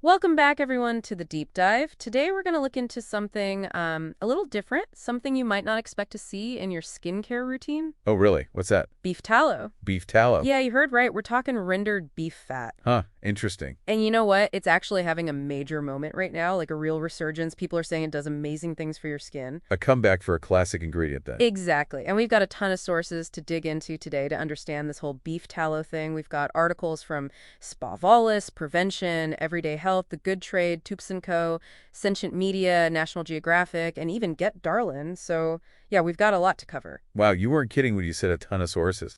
Welcome back, everyone, to the deep dive. Today, we're going to look into something a little different, something you might not expect to see in your skincare routine. Oh, really? What's that? Beef tallow. Beef tallow. Yeah, you heard right. We're talking rendered beef fat. Huh, interesting. And you know what? It's actually having a major moment right now, like a real resurgence. People are saying it does amazing things for your skin. A comeback for a classic ingredient then. Exactly. And we've got a ton of sources to dig into today to understand this whole beef tallow thing. We've got articles from Spavelous, Prevention, Everyday Health, The Good Trade, Toops & Co., Sentient Media, National Geographic, and even Get Darlin. So, yeah, we've got a lot to cover. Wow, you weren't kidding when you said a ton of sources.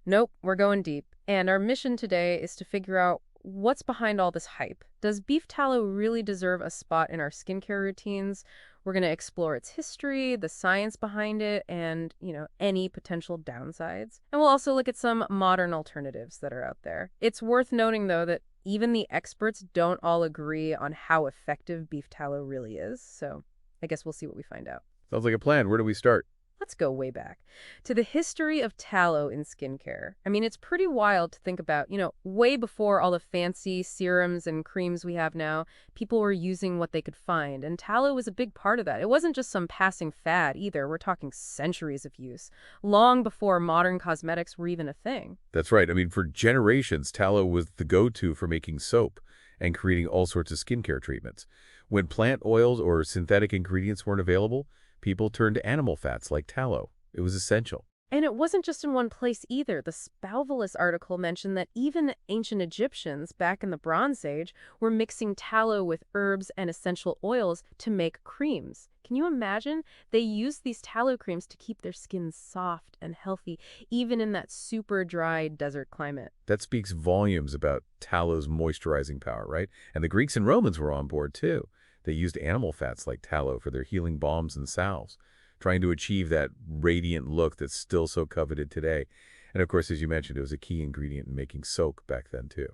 Nope, we're going deep. And our mission today is to figure out what's behind all this hype. Does beef tallow really deserve a spot in our skincare routines? We're going to explore its history, the science behind it, and, any potential downsides. And we'll also look at some modern alternatives that are out there. It's worth noting, though, that even the experts don't all agree on how effective beef tallow really is. So I guess we'll see what we find out. Sounds like a plan. Where do we start? Let's go way back to the history of tallow in skincare. I mean, it's pretty wild to think about, way before all the fancy serums and creams we have now, people were using what they could find, and tallow was a big part of that. It wasn't just some passing fad either. We're talking centuries of use, long before modern cosmetics were even a thing. That's right. I mean, for generations, tallow was the go-to for making soap and creating all sorts of skincare treatments. When plant oils or synthetic ingredients weren't available, people turned to animal fats like tallow. It was essential. And it wasn't just in one place either. The Spavelous article mentioned that even ancient Egyptians back in the Bronze Age were mixing tallow with herbs and essential oils to make creams. Can you imagine? They used these tallow creams to keep their skin soft and healthy, even in that super dry desert climate. That speaks volumes about tallow's moisturizing power, right? And the Greeks and Romans were on board too. They used animal fats like tallow for their healing balms and salves, trying to achieve that radiant look that's still so coveted today. And of course, as you mentioned, it was a key ingredient in making soap back then too.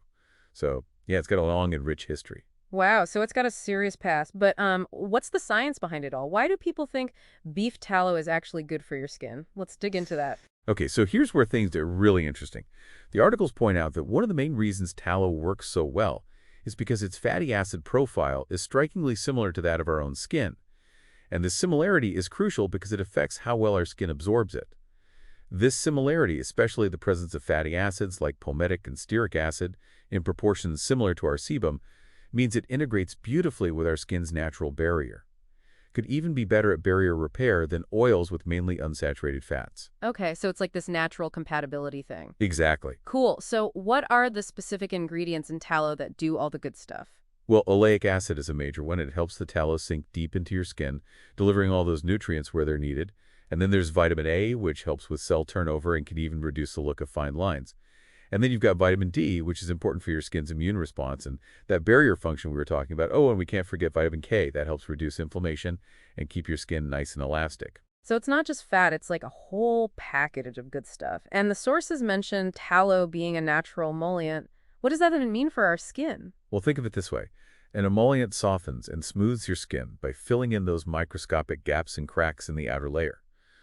So yeah, it's got a long and rich history. Wow, so it's got a serious past. But what's the science behind it all? Why do people think beef tallow is actually good for your skin? Let's dig into that. Okay, so here's where things get really interesting. The articles point out that one of the main reasons tallow works so well is because its fatty acid profile is strikingly similar to that of our own skin. And this similarity is crucial because it affects how well our skin absorbs it. This similarity, especially the presence of fatty acids like palmitic and stearic acid in proportions similar to our sebum, means it integrates beautifully with our skin's natural barrier. Could even be better at barrier repair than oils with mainly unsaturated fats. Okay, so it's like this natural compatibility thing. Exactly. Cool. So what are the specific ingredients in tallow that do all the good stuff? Well, oleic acid is a major one. It helps the tallow sink deep into your skin, delivering all those nutrients where they're needed. And then there's vitamin A, which helps with cell turnover and can even reduce the look of fine lines. And then you've got vitamin D, which is important for your skin's immune response and that barrier function we were talking about. Oh, and we can't forget vitamin K. That helps reduce inflammation and keep your skin nice and elastic. So it's not just fat, it's like a whole package of good stuff. And the sources mention tallow being a natural emollient. What does that even mean for our skin? Well, think of it this way. An emollient softens and smooths your skin by filling in those microscopic gaps and cracks in the outer layer.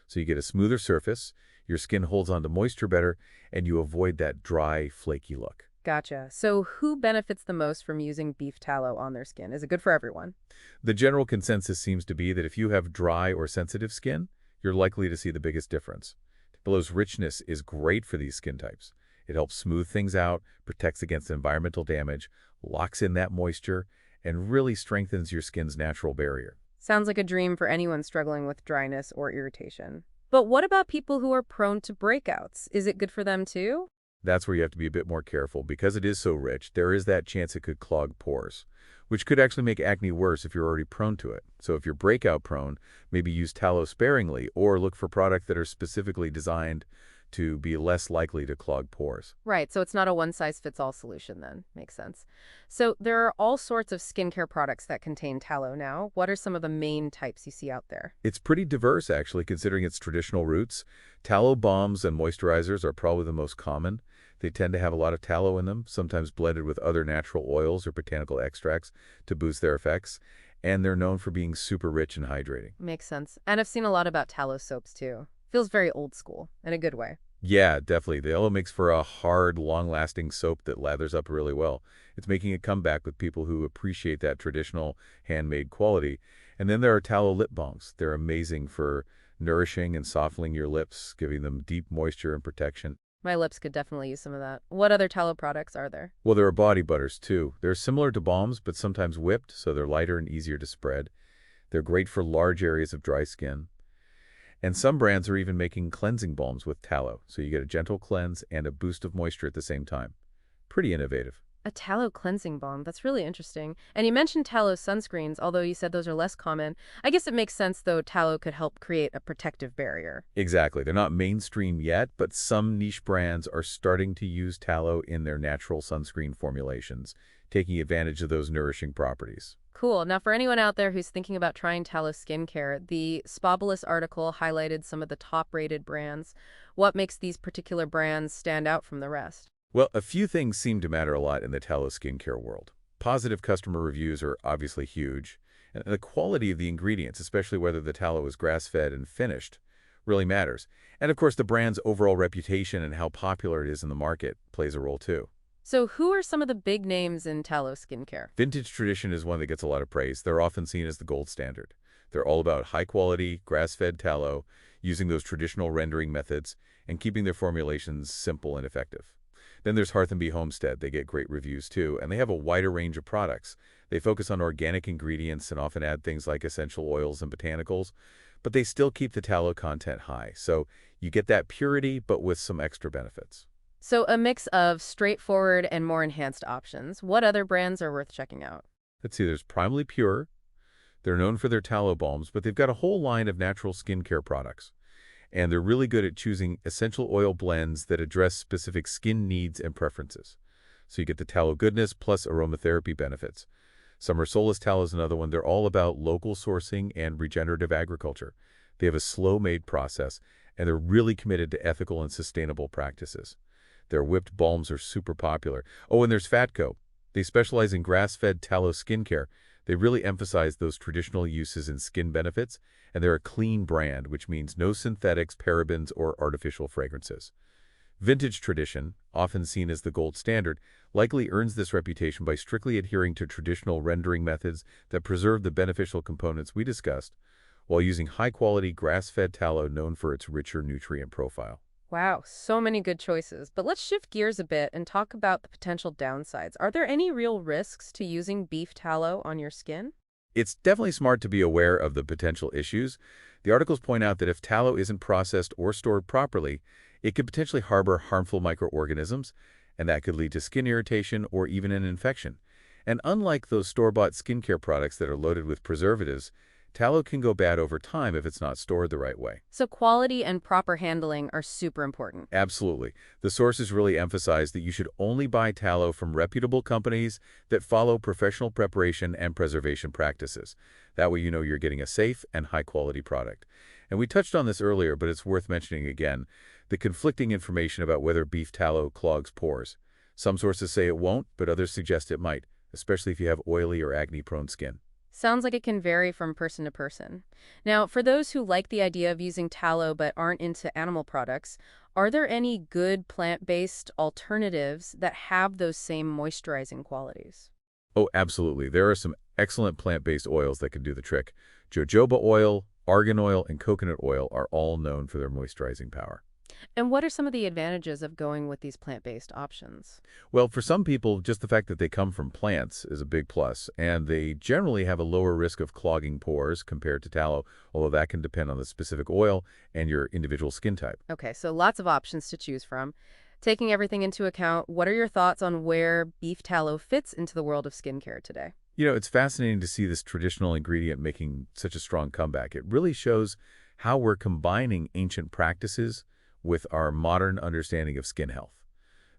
So you get a smoother surface, your skin holds on to moisture better, and you avoid that dry, flaky look. Gotcha. So who benefits the most from using beef tallow on their skin? Is it good for everyone? The general consensus seems to be that if you have dry or sensitive skin, you're likely to see the biggest difference. Tallow's richness is great for these skin types. It helps smooth things out, protects against environmental damage, locks in that moisture, and really strengthens your skin's natural barrier. Sounds like a dream for anyone struggling with dryness or irritation. But what about people who are prone to breakouts? Is it good for them too? That's where you have to be a bit more careful. Because it is so rich, there is that chance it could clog pores, which could actually make acne worse if you're already prone to it. So if you're breakout prone, maybe use tallow sparingly or look for products that are specifically designed to be less likely to clog pores. Right, so it's not a one-size-fits-all solution then. Makes sense. So there are all sorts of skincare products that contain tallow now. What are some of the main types you see out there? It's pretty diverse, actually, considering its traditional roots. Tallow balms and moisturizers are probably the most common. They tend to have a lot of tallow in them, sometimes blended with other natural oils or botanical extracts to boost their effects. And they're known for being super rich and hydrating. Makes sense. And I've seen a lot about tallow soaps too. Feels very old school, in a good way. Yeah, definitely. The yellow makes for a hard, long-lasting soap that lathers up really well. It's making a comeback with people who appreciate that traditional handmade quality. And then there are tallow lip balms. They're amazing for nourishing and softening your lips, giving them deep moisture and protection. My lips could definitely use some of that. What other tallow products are there? Well, there are body butters too. They're similar to balms, but sometimes whipped, so they're lighter and easier to spread. They're great for large areas of dry skin. And some brands are even making cleansing balms with tallow, so you get a gentle cleanse and a boost of moisture at the same time. Pretty innovative. A tallow cleansing balm. That's really interesting. And you mentioned tallow sunscreens, although you said those are less common. I guess it makes sense, though, tallow could help create a protective barrier. Exactly. They're not mainstream yet, but some niche brands are starting to use tallow in their natural sunscreen formulations, taking advantage of those nourishing properties. Cool. Now, for anyone out there who's thinking about trying tallow skincare, the Spavelous article highlighted some of the top-rated brands. What makes these particular brands stand out from the rest? Well, a few things seem to matter a lot in the tallow skincare world. Positive customer reviews are obviously huge, and the quality of the ingredients, especially whether the tallow is grass-fed and finished, really matters. And of course, the brand's overall reputation and how popular it is in the market plays a role too. So, who are some of the big names in tallow skincare? Vintage Tradition is one that gets a lot of praise. They're often seen as the gold standard. They're all about high-quality, grass-fed tallow, using those traditional rendering methods, and keeping their formulations simple and effective. Then there's Hearth & Bee Homestead. They get great reviews too, and they have a wider range of products. They focus on organic ingredients and often add things like essential oils and botanicals, but they still keep the tallow content high. So you get that purity, but with some extra benefits. So, a mix of straightforward and more enhanced options. What other brands are worth checking out? Let's see, there's Primally Pure. They're known for their tallow balms, but they've got a whole line of natural skincare products. And they're really good at choosing essential oil blends that address specific skin needs and preferences. So you get the tallow goodness plus aromatherapy benefits. Summer Solstice Tallow is another one. They're all about local sourcing and regenerative agriculture. They have a slow-made process, and they're really committed to ethical and sustainable practices. Their whipped balms are super popular. Oh, and there's Fatco. They specialize in grass-fed tallow skincare. They really emphasize those traditional uses in skin benefits, and they're a clean brand, which means no synthetics, parabens, or artificial fragrances. Vintage Tradition, often seen as the gold standard, likely earns this reputation by strictly adhering to traditional rendering methods that preserve the beneficial components we discussed, while using high-quality grass-fed tallow known for its richer nutrient profile. Wow, so many good choices. But let's shift gears a bit and talk about the potential downsides. Are there any real risks to using beef tallow on your skin? It's definitely smart to be aware of the potential issues. The articles point out that if tallow isn't processed or stored properly, it could potentially harbor harmful microorganisms, and that could lead to skin irritation or even an infection. And unlike those store-bought skincare products that are loaded with preservatives, tallow can go bad over time if it's not stored the right way. So quality and proper handling are super important. Absolutely. The sources really emphasize that you should only buy tallow from reputable companies that follow professional preparation and preservation practices. That way you know you're getting a safe and high-quality product. And we touched on this earlier, but it's worth mentioning again, the conflicting information about whether beef tallow clogs pores. Some sources say it won't, but others suggest it might, especially if you have oily or acne-prone skin. Sounds like it can vary from person to person. Now, for those who like the idea of using tallow but aren't into animal products, are there any good plant-based alternatives that have those same moisturizing qualities? Oh, absolutely. There are some excellent plant-based oils that can do the trick. Jojoba oil, argan oil, and coconut oil are all known for their moisturizing power. And what are some of the advantages of going with these plant-based options? Well, for some people, just the fact that they come from plants is a big plus, and they generally have a lower risk of clogging pores compared to tallow, although that can depend on the specific oil and your individual skin type. Okay, so lots of options to choose from. Taking everything into account, what are your thoughts on where beef tallow fits into the world of skincare today? You know, it's fascinating to see this traditional ingredient making such a strong comeback. It really shows how we're combining ancient practices with our modern understanding of skin health.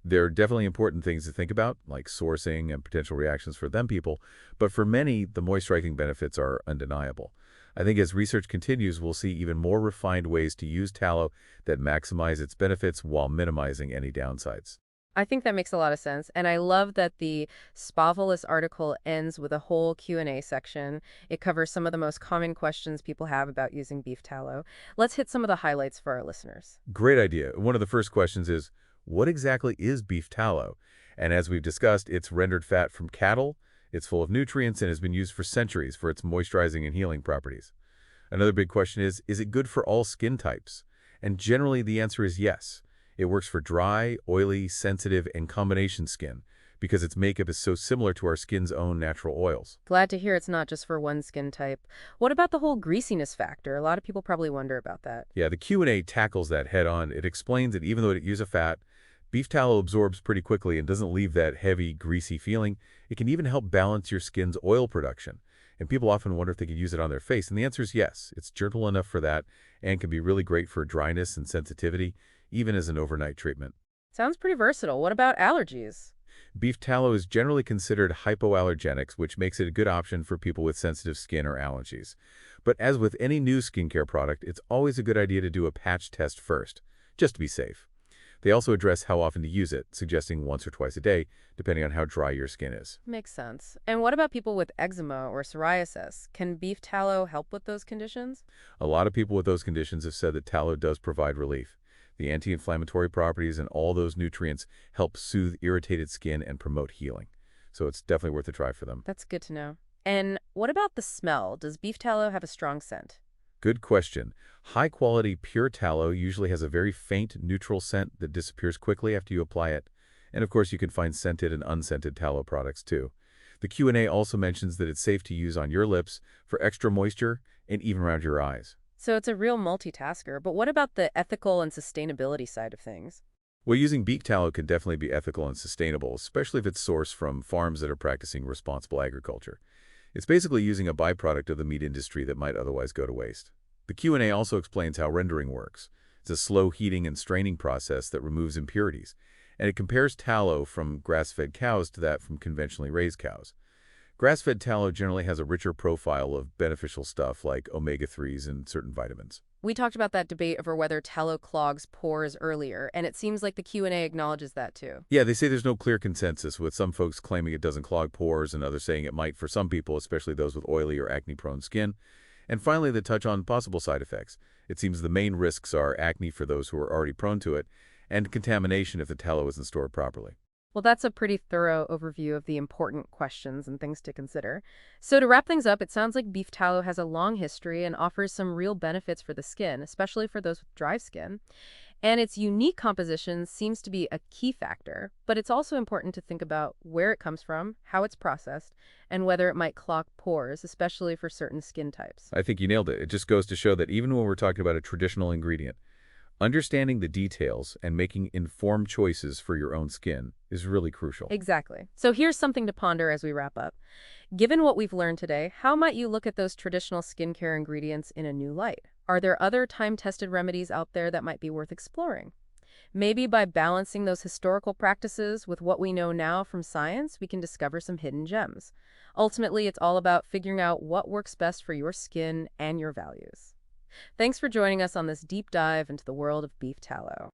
There are definitely important things to think about, like sourcing and potential reactions for them people, but for many, the moisturizing benefits are undeniable. I think as research continues, we'll see even more refined ways to use tallow that maximize its benefits while minimizing any downsides. I think that makes a lot of sense, and I love that the Spavelous article ends with a whole Q&A section. It covers some of the most common questions people have about using beef tallow. Let's hit some of the highlights for our listeners. Great idea. One of the first questions is, what exactly is beef tallow? And as we've discussed, it's rendered fat from cattle, it's full of nutrients, and has been used for centuries for its moisturizing and healing properties. Another big question is it good for all skin types? And generally, the answer is yes. It works for dry, oily, sensitive, and combination skin because its makeup is so similar to our skin's own natural oils. Glad to hear it's not just for one skin type. What about the whole greasiness factor? A lot of people probably wonder about that. Yeah, the Q&A tackles that head on. It explains that even though it uses a fat, beef tallow absorbs pretty quickly and doesn't leave that heavy, greasy feeling. It can even help balance your skin's oil production. And people often wonder if they could use it on their face, and the answer is yes. It's gentle enough for that and can be really great for dryness and sensitivity, even as an overnight treatment. Sounds pretty versatile. What about allergies? Beef tallow is generally considered hypoallergenic, which makes it a good option for people with sensitive skin or allergies. But as with any new skincare product, it's always a good idea to do a patch test first, just to be safe. They also address how often to use it, suggesting once or twice a day, depending on how dry your skin is. Makes sense. And what about people with eczema or psoriasis? Can beef tallow help with those conditions? A lot of people with those conditions have said that tallow does provide relief. The anti-inflammatory properties and all those nutrients help soothe irritated skin and promote healing. So it's definitely worth a try for them. That's good to know. And what about the smell? Does beef tallow have a strong scent? Good question. High-quality pure tallow usually has a very faint, neutral scent that disappears quickly after you apply it. And of course, you can find scented and unscented tallow products too. The Q&A also mentions that it's safe to use on your lips for extra moisture and even around your eyes. So it's a real multitasker, but what about the ethical and sustainability side of things? Well, using beef tallow can definitely be ethical and sustainable, especially if it's sourced from farms that are practicing responsible agriculture. It's basically using a byproduct of the meat industry that might otherwise go to waste. The Q&A also explains how rendering works. It's a slow heating and straining process that removes impurities, and it compares tallow from grass-fed cows to that from conventionally raised cows. Grass-fed tallow generally has a richer profile of beneficial stuff like omega-3s and certain vitamins. We talked about that debate over whether tallow clogs pores earlier, and it seems like the Q&A acknowledges that too. Yeah, they say there's no clear consensus, with some folks claiming it doesn't clog pores and others saying it might for some people, especially those with oily or acne-prone skin. And finally, they touch on possible side effects. It seems the main risks are acne for those who are already prone to it, and contamination if the tallow isn't stored properly. Well, that's a pretty thorough overview of the important questions and things to consider. So to wrap things up, it sounds like beef tallow has a long history and offers some real benefits for the skin, especially for those with dry skin. And its unique composition seems to be a key factor, but it's also important to think about where it comes from, how it's processed, and whether it might clog pores, especially for certain skin types. I think you nailed it. It just goes to show that even when we're talking about a traditional ingredient, understanding the details and making informed choices for your own skin is really crucial. Exactly. So here's something to ponder as we wrap up. Given what we've learned today, how might you look at those traditional skincare ingredients in a new light? Are there other time-tested remedies out there that might be worth exploring? Maybe by balancing those historical practices with what we know now from science, we can discover some hidden gems. Ultimately, it's all about figuring out what works best for your skin and your values. Thanks for joining us on this deep dive into the world of beef tallow.